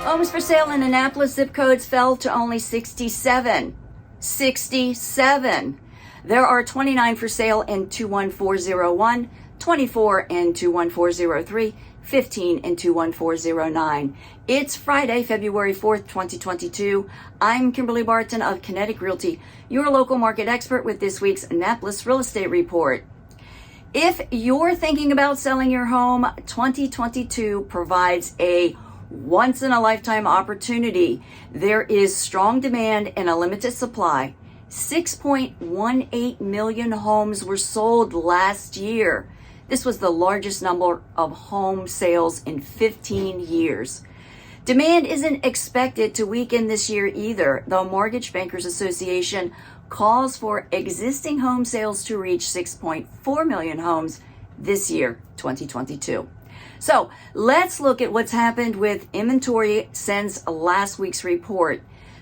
Homes for sale in Annapolis zip codes fell to only 67. 67. There are 29 for sale in 21401, 24 in 21403, 15 in 21409. It's Friday, February 4th, 2022. I'm Kimberly Barton of Kinetic Realty, your local market expert with this week's Annapolis Real Estate Report. If you're thinking about selling your home, 2022 provides a once-in-a-lifetime opportunity. There is strong demand and a limited supply. 6.18 million homes were sold last year. This was the largest number of home sales in 15 years. Demand isn't expected to weaken this year either, though Mortgage Bankers Association calls for existing home sales to reach 6.4 million homes this year, 2022. So let's look at what's happened with inventory since last week's report.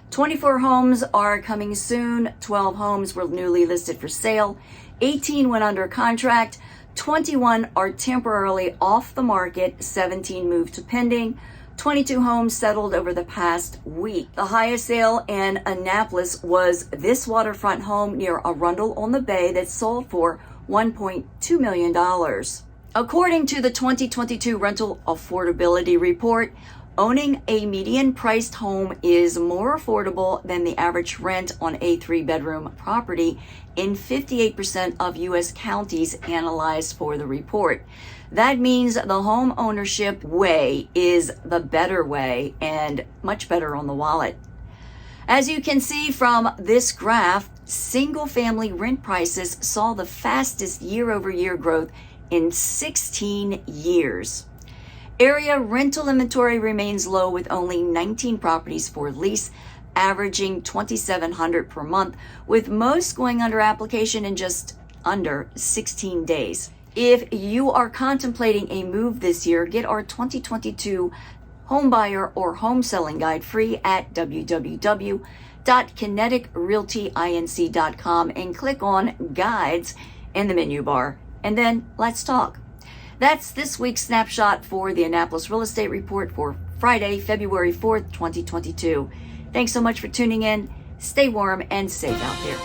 24 homes are coming soon. 12 homes were newly listed for sale. 18 went under contract. 21 are temporarily off the market. 17 moved to pending. 22 homes settled over the past week. The highest sale in Annapolis was this waterfront home near Arundel on the Bay that sold for $1.2 million. According to the 2022 Rental Affordability Report, owning a median-priced home is more affordable than the average rent on a 3-bedroom property in 58% of U.S. counties analyzed for the report. That means the home ownership way is the better way and much better on the wallet. As you can see from this graph, single-family rent prices saw the fastest year-over-year growth in 16 years. Area rental inventory remains low with only 19 properties for lease, averaging $2,700 per month, with most going under application in just under 16 days. If you are contemplating a move this year, get our 2022 home buyer or home selling guide free at www.kineticrealtyinc.com and click on Guides in the menu bar. And then let's talk. That's this week's snapshot for the Annapolis Real Estate Report for Friday, February 4th, 2022. Thanks so much for tuning in. Stay warm and safe out there.